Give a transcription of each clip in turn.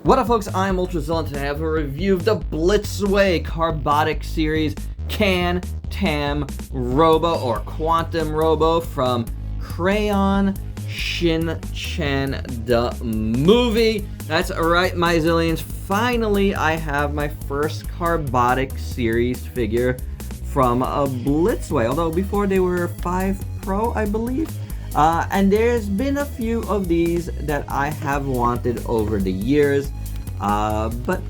What up, folks? I'm UltraZilla, and I have a review of the BLITZWAY CARBOTIX series Kantam Robo or Kantam Robo from Crayon Shinchan, the movie. That's right, my zillions. Finally, I have my first CARBOTIX series figure from a BLITZWAY, although before they were 5 Pro, I believe. And there's been a few of these that I have wanted over the years, but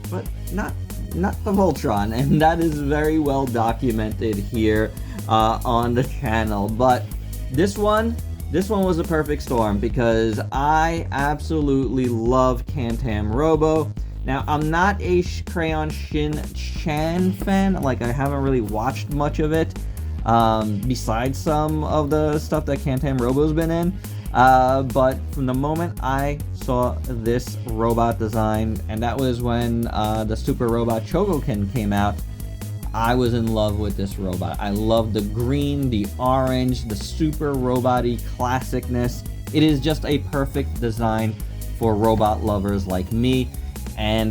not the Voltron, and that is very well documented here on the channel. But this one was a perfect storm because I absolutely love Kantam Robo. Now, I'm not a Crayon Shinchan fan. Like, I haven't really watched much of it, besides some of the stuff that Kantam Robo's been in. But from the moment I saw this robot design, and that was when the Super Robot Chogokin came out, I was in love with this robot. I love the green, the orange, the super robot-y classicness. It is just a perfect design for robot lovers like me. And,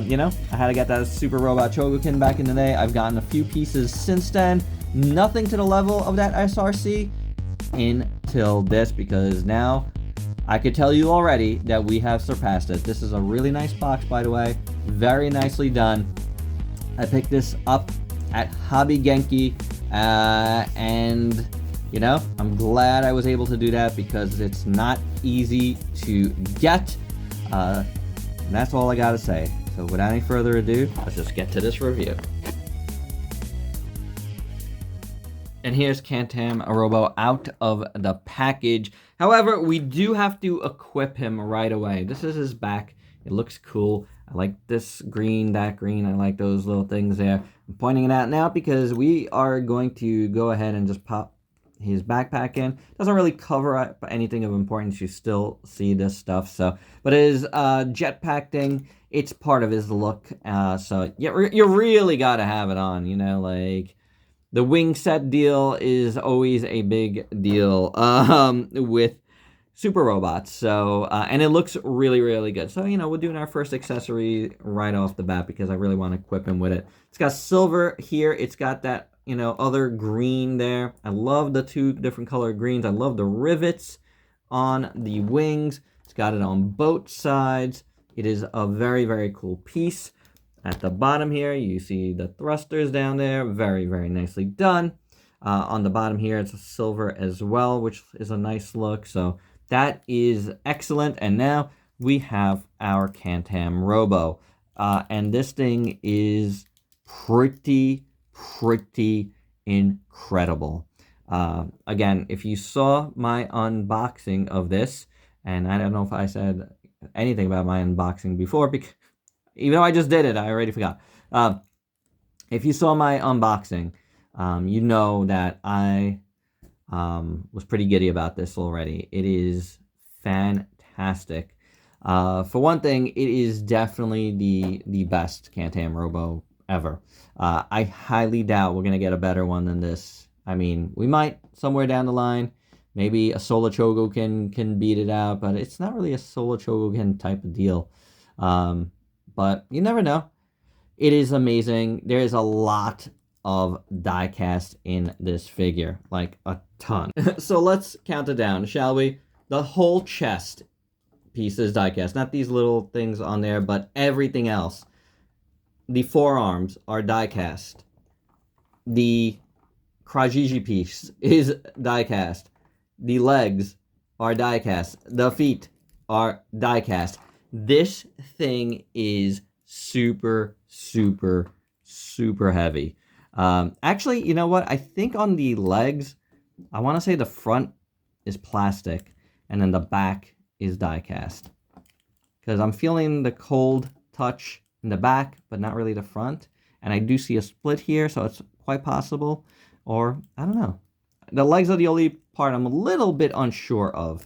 you know, I had to get that Super Robot Chogokin back in the day. I've gotten a few pieces since then. Nothing to the level of that SRC until this, because now I could tell you already that we have surpassed it. This is a really nice box, by the way. Very nicely done. I picked this up at Hobby Genki, and, you know, I'm glad I was able to do that because it's not easy to get. And that's all I gotta say. So without any further ado, let's just get to this review. And here's Kantam Robo out of the package. However, we do have to equip him right away. This is his back. It looks cool. I like this green, that green. I like those little things there. I'm pointing it out now because we are going to go ahead and just pop his backpack in. Doesn't really cover up anything of importance. You still see this stuff. So, but his jetpack thing, it's part of his look. So you really gotta have it on. You know, like the wing set deal is always a big deal with super robots. So and it looks really, really good. So, you know, we're doing our first accessory right off the bat because I really want to equip him with it. It's got silver here. It's got that, you know, other green there. I love the 2 different color greens. I love the rivets on the wings. It's got it on both sides. It is a very, very cool piece. At the bottom here, you see the thrusters down there. Very, very nicely done. On the bottom here, it's a silver as well, which is a nice look. So that is excellent. And now we have our Kantam Robo. And this thing is pretty incredible. Again, if you saw my unboxing of this, and I don't know if I said anything about my unboxing before, because even though I just did it, I already forgot. If you saw my unboxing, you know that I was pretty giddy about this already. It is fantastic. For one thing, it is definitely the best Kantam Robo ever. I highly doubt we're going to get a better one than this. I mean, we might somewhere down the line. Maybe a Solar Chogokin can beat it out, but it's not really a Solar Chogokin type of deal. But you never know. It is amazing. There is a lot of diecast in this figure, like a ton. So let's count it down, shall we? The whole chest piece is diecast. Not these little things on there, but everything else. The forearms are diecast. The Krajiji piece is diecast. The legs are diecast. The feet are diecast. This thing is super heavy. Actually, you know what? I think on the legs, I want to say the front is plastic, and then the back is diecast. Because I'm feeling the cold touch in the back, but not really the front. And I do see a split here, so it's quite possible. Or, I don't know. The legs are the only part I'm a little bit unsure of.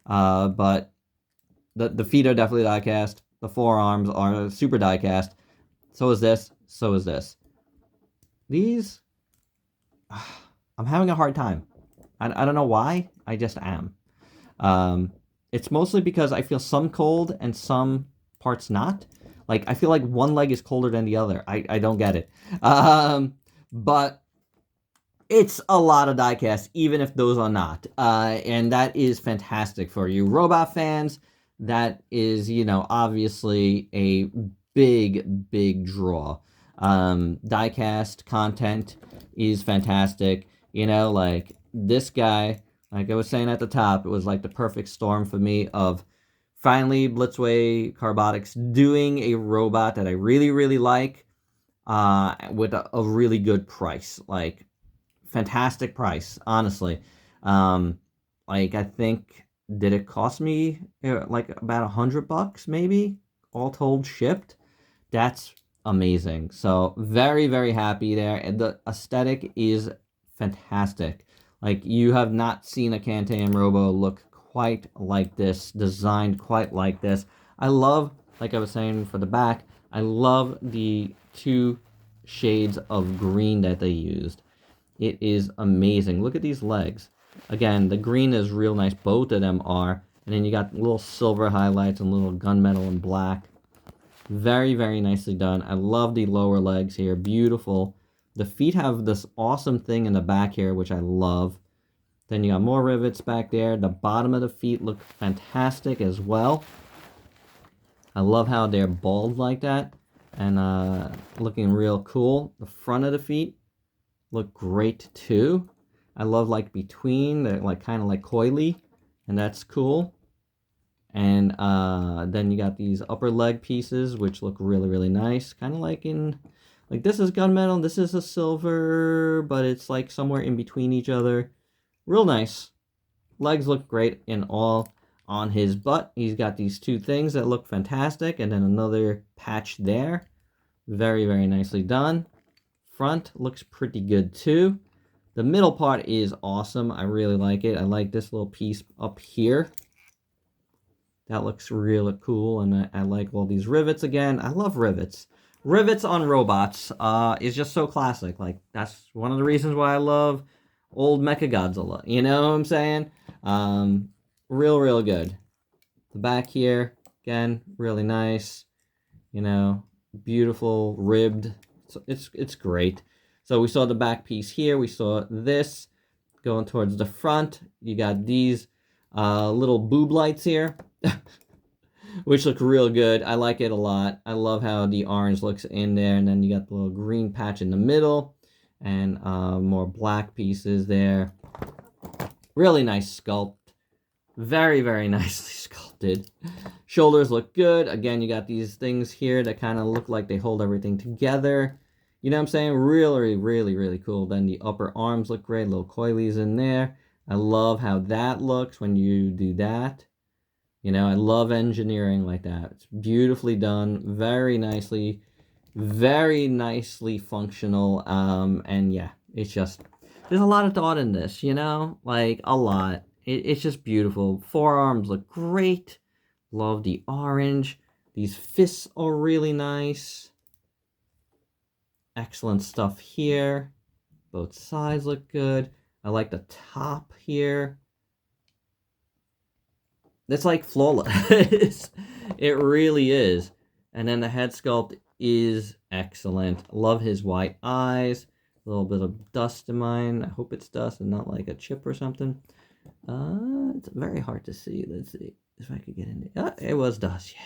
But the feet are definitely diecast. The forearms are super diecast. So is this. So is this. These, I'm having a hard time. I don't know why. I just am. It's mostly because I feel some cold and some parts not. Like, I feel like one leg is colder than the other. I don't get it. But it's a lot of diecast, even if those are not. And that is fantastic for you robot fans. That is, you know, obviously a big draw. Diecast content is fantastic. You know, like this guy, like I was saying at the top, it was like the perfect storm for me of finally BLITZWAY CARBOTIX doing a robot that I really like with a really good price. Like, fantastic price, honestly. Um, like, I think, did it cost me like about $100 maybe, all told, shipped? That's amazing. So very happy there, and the aesthetic is fantastic. Like, you have not seen a Kantam Robo look quite like this, designed quite like this. I love, like I was saying for the back, I love the two shades of green that they used. It is amazing. Look at these legs. Again, the green is real nice. Both of them are. And then you got little silver highlights and little gunmetal and black. Very nicely done. I love the lower legs here. Beautiful. The feet have this awesome thing in the back here, which I love. Then you got more rivets back there. The bottom of the feet look fantastic as well. I love how they're bald like that. And looking real cool. The front of the feet look great too. I love like between, they're like kind of like coily, and that's cool. And then you got these upper leg pieces which look really nice, kind of like in, like this is gunmetal, this is a silver, but it's like somewhere in between each other. Real nice. Legs look great in all. On his butt, he's got these two things that look fantastic, and then another patch there. Very nicely done. Front looks pretty good too. The middle part is awesome. I really like it. I like this little piece up here. That looks really cool, and I like all these rivets again. I love rivets. Rivets on robots is just so classic. Like, that's one of the reasons why I love old Mechagodzilla. You know what I'm saying? Real good. The back here, again, really nice. You know, beautiful, ribbed. So it's great. So we saw the back piece here. We saw this going towards the front. You got these little boob lights here, which look real good. I like it a lot. I love how the orange looks in there, and then you got the little green patch in the middle, and more black pieces there. Really nice sculpt. Very nicely sculpted. Shoulders look good. Again, you got these things here that kind of look like they hold everything together. You know what I'm saying? Really cool. Then the upper arms look great. Little coilies in there. I love how that looks when you do that. You know, I love engineering like that. It's beautifully done. Very nicely functional. And yeah, it's just, there's a lot of thought in this, you know? Like, a lot. It's just beautiful. Forearms look great. Love the orange. These fists are really nice. Excellent stuff here. Both sides look good. I like the top here. It's like flawless. It really is. And then the head sculpt is excellent. Love his white eyes. A little bit of dust in mine. I hope it's dust and not like a chip or something. It's very hard to see. Let's see if I could get in there. It was dust. Yeah.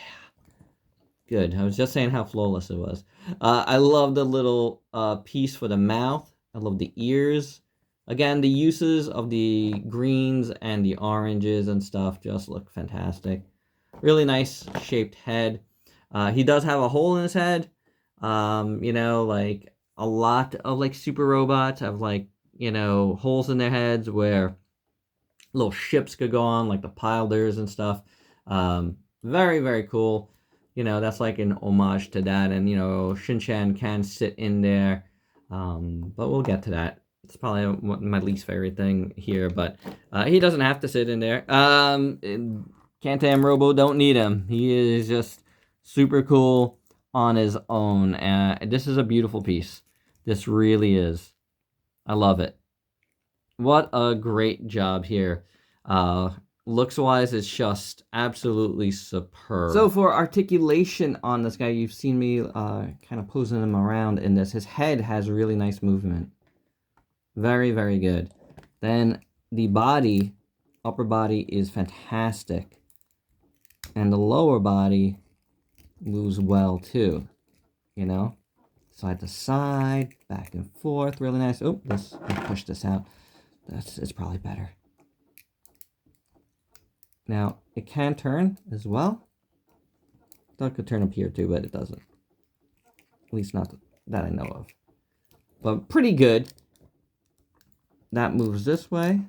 Good. I was just saying how flawless it was. I love the little piece for the mouth. I love the ears. Again, the uses of the greens and the oranges and stuff just look fantastic. Really nice shaped head. He does have a hole in his head. You know, like a lot of like super robots have like, you know, holes in their heads where little ships could go on, like the Pilders and stuff. Very cool. You know, that's like an homage to that. And, you know, Shinchan can sit in there. But we'll get to that. It's probably my least favorite thing here, but he doesn't have to sit in there. Kantam Robo don't need him. He is just super cool on his own. This is a beautiful piece. This really is. I love it. What a great job here. looks-wise, it's just absolutely superb. So for articulation on this guy, you've seen me kind of posing him around in this. His head has really nice movement. Very, very good. Then the body, upper body is fantastic. And the lower body moves well too. You know? Side to side, back and forth, really nice. Oh, let's push this out. It's probably better. Now, it can turn as well. Thought it could turn up here too, but it doesn't. At least not that I know of. But pretty good. That moves this way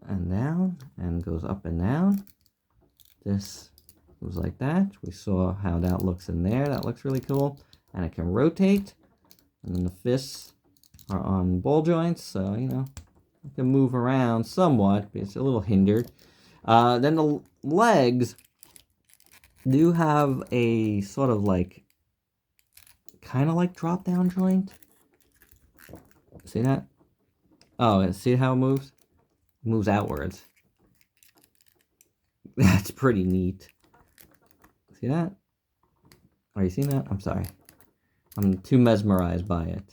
and down and goes up and down. This moves like that. We saw how that looks in there. That looks really cool. And it can rotate. And then the fists are on ball joints, so, you know, it can move around somewhat, but it's a little hindered. Then the legs do have a sort of like, kind of like drop-down joint. See that? Oh, see how it moves? It moves outwards. That's pretty neat. See that? Are you seeing that? I'm sorry. I'm too mesmerized by it.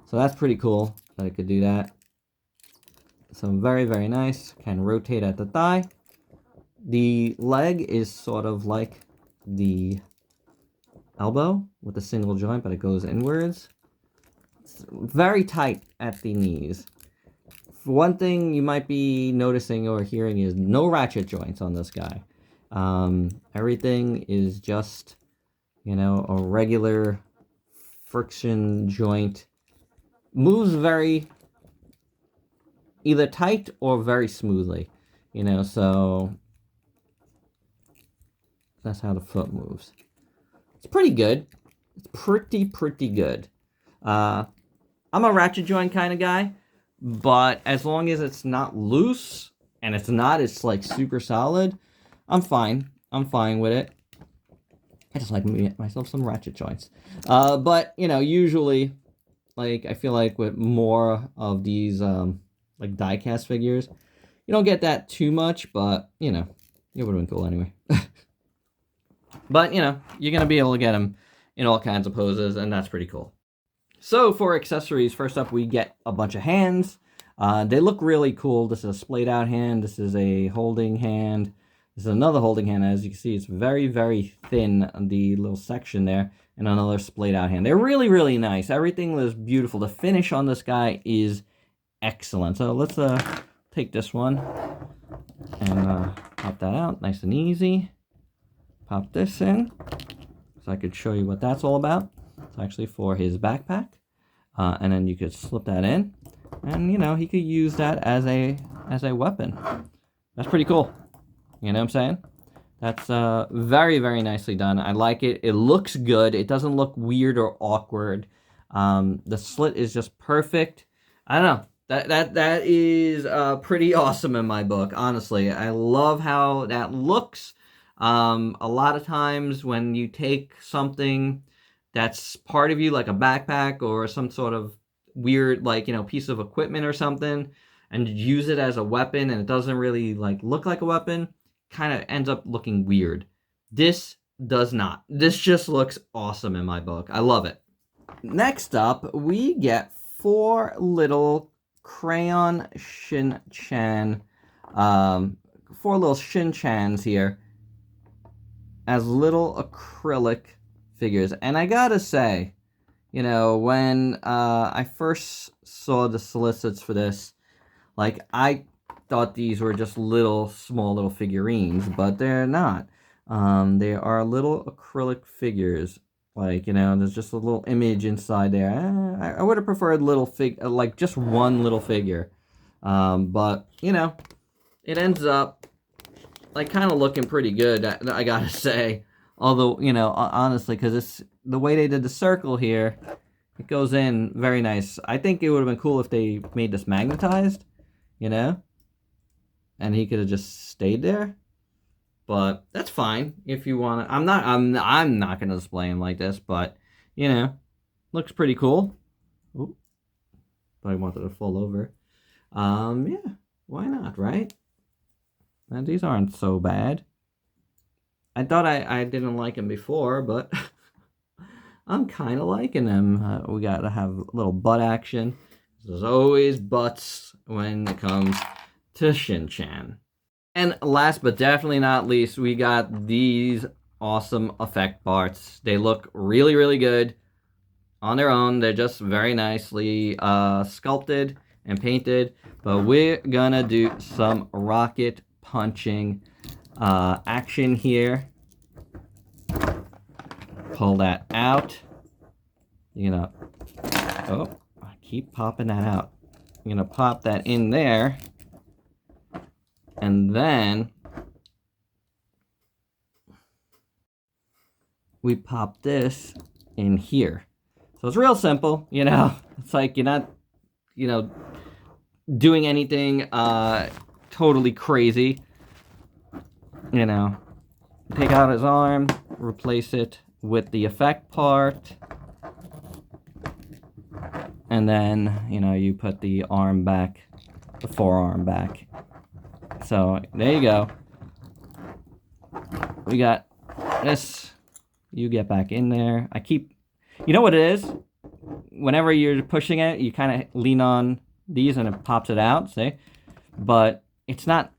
So that's pretty cool that it could do that. So very, very nice. Can rotate at the thigh. The leg is sort of like the elbow with a single joint, but it goes inwards. It's very tight at the knees. One thing you might be noticing or hearing is no ratchet joints on this guy. Everything is just, you know, a regular friction joint. Moves very either tight or very smoothly, you know, so that's how the foot moves. It's pretty good. It's pretty good. I'm a ratchet joint kind of guy, but as long as it's not loose and it's like super solid, I'm fine. I'm fine with it. I just like myself some ratchet joints. But, you know, usually, like, I feel like with more of these, like, diecast figures, you don't get that too much, but, you know, it would have been cool anyway. But, you know, you're going to be able to get them in all kinds of poses, and that's pretty cool. So, for accessories, first up, we get a bunch of hands. They look really cool. This is a splayed-out hand. This is a holding hand. This is another holding hand. As you can see, it's very, very thin, the little section there, and another splayed-out hand. They're really, really nice. Everything is beautiful. The finish on this guy is excellent. So, let's take this one and pop that out nice and easy. Pop this in so I could show you what that's all about. It's actually for his backpack. And then you could slip that in. And, you know, he could use that as a weapon. That's pretty cool. You know what I'm saying? That's very, very nicely done. I like it. It looks good. It doesn't look weird or awkward. The slit is just perfect. I don't know. That is pretty awesome in my book, honestly. I love how that looks. A lot of times when you take something that's part of you, like a backpack or some sort of weird, like, you know, piece of equipment or something, and use it as a weapon, and it doesn't really, like, look like a weapon, kind of ends up looking weird. This does not. This just looks awesome in my book. I love it. Next up, we get 4 little crayon Shinchan, 4 little Shinchans here, as little acrylic figures. And I gotta say, you know, when I first saw the solicits for this, like, I thought these were just small little figurines, but they're not. They are little acrylic figures. Like, you know, there's just a little image inside there. I would have preferred like just one little figure. But, you know, it ends up like kind of looking pretty good, I gotta say. Although, you know, honestly, because it's the way they did the circle here, it goes in very nice. I think it would have been cool if they made this magnetized, you know, and he could have just stayed there. But that's fine if you want to. I'm not gonna display him like this, but, you know, looks pretty cool. Oop, but I wanted to fall over. Yeah, why not, right? And these aren't so bad. I thought I didn't like them before, but I'm kind of liking them. We got to have a little butt action. There's always butts when it comes to Shinchan. And last but definitely not least, we got these awesome effect parts. They look really, really good on their own. They're just very nicely sculpted and painted. But we're gonna do some rocket punching action here. Pull that out. You're gonna, oh, I keep popping that out. You're gonna pop that in there. And then we pop this in here. So it's real simple, you know. It's like you're not, you know, doing anything totally crazy. You know, take out his arm, replace it with the effect part. And then, you know, you put the arm back, the forearm back. So there you go. We got this. You get back in there. I keep, you know what it is? Whenever you're pushing it, you kind of lean on these and it pops it out, see? But it's not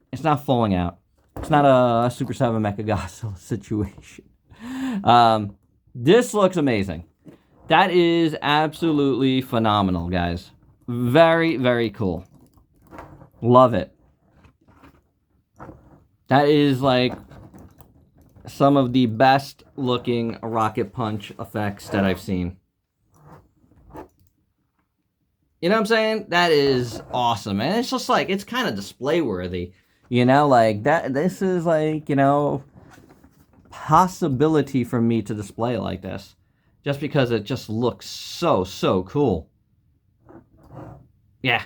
falling out. It's not a Super 7 Mechagodzilla situation. This looks amazing. That is absolutely phenomenal, guys. Very, very cool. Love it. That is like some of the best looking rocket punch effects that I've seen. You know what I'm saying? That is awesome. And it's just like, it's kind of display worthy. You know, like that, this is like, you know, possibility for me to display like this. Just because it just looks so, so cool. Yeah.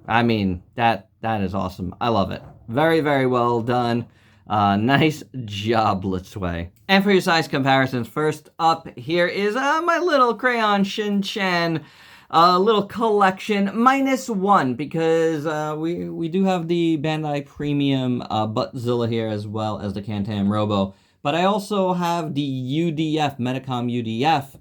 I mean, that is awesome. I love it. Very, very well done. Nice job, BLITZWAY. And for your size comparisons, first up here is my little Crayon Shinchan little collection, -1, because we do have the Bandai Premium Buttzilla here, as well as the Kantam Robo. But I also have the UDF, Medicom UDF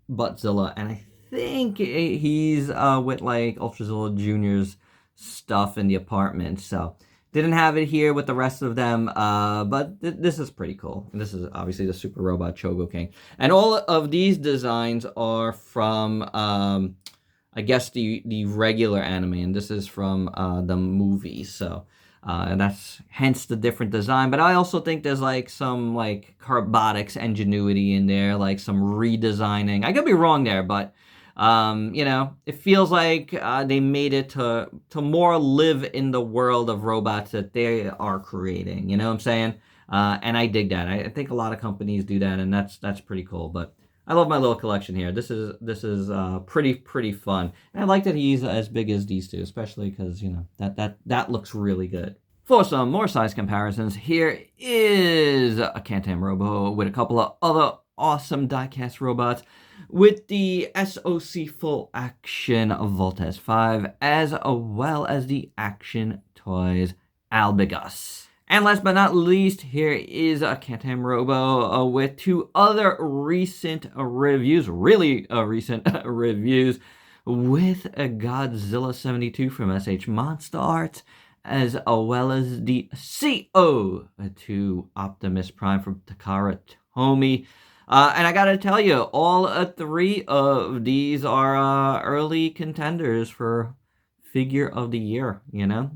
Buttzilla, and I think he's with like Ultrazilla Junior's stuff in the apartment, so didn't have it here with the rest of them, but this is pretty cool. This is obviously the Super Robot Chogo King, and all of these designs are from I guess the regular anime, and this is from the movie, so and that's hence the different design. But I also think there's like some like Carbotics ingenuity in there, like some redesigning. I could be wrong there, but you know, it feels like they made it to more live in the world of robots that they are creating. You know what I'm saying? And I dig that. I think a lot of companies do that, and that's pretty cool. But I love my little collection here. This is pretty fun. And I like that he's as big as these two, especially because, you know, that looks really good. For some more size comparisons, here is a Kantam Robo with a couple of other awesome diecast robots, with the SOC Full Action Voltes 5, as well as the Action Toys Albigus. And last but not least, here is a Kantam Robo with two other recent reviews, really recent reviews, with a Godzilla 72 from SH Monster Arts, as well as the CO2 Optimus Prime from Takara Tomy. And I gotta tell you, all three of these are early contenders for Figure of the Year. You know,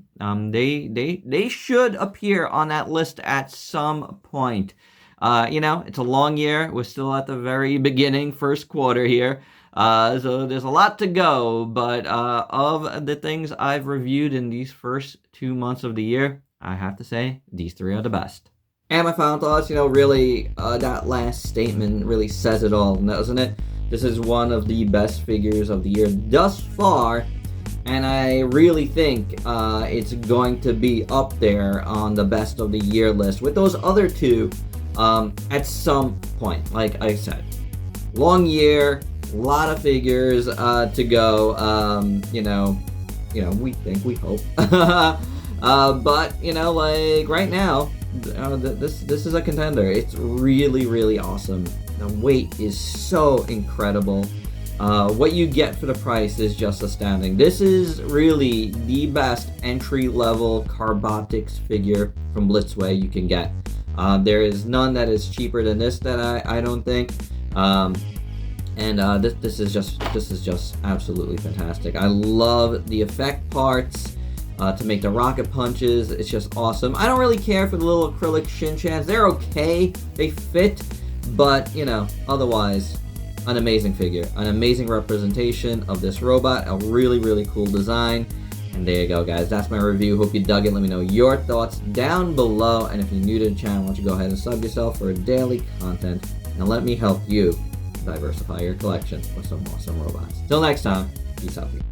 they should appear on that list at some point. You know, it's a long year. We're still at the very beginning, first quarter here. So there's a lot to go. But of the things I've reviewed in these first 2 months of the year, I have to say these three are the best. And my final thoughts, you know, really, that last statement really says it all, doesn't it? This is one of the best figures of the year thus far, and I really think it's going to be up there on the best of the year list with those other two at some point. Like I said, long year, a lot of figures to go. You know, we think, we hope. But you know, like right now, this is a contender. It's really, really awesome. The weight is so incredible. What you get for the price is just astounding. This is really the best entry-level Carbotics figure from BLITZWAY you can get. There is none that is cheaper than this that I don't think. This is just absolutely fantastic. I love the effect parts to make the rocket punches. It's just awesome. I don't really care for the little acrylic Shinchans. They're okay. They fit, but you know, otherwise, an amazing figure, an amazing representation of this robot, a really, really cool design. And there you go, guys. That's my review. Hope you dug it. Let me know your thoughts down below. And if you're new to the channel, why don't you go ahead and sub yourself for daily content, and let me help you diversify your collection with some awesome robots. Till next time, peace out, people.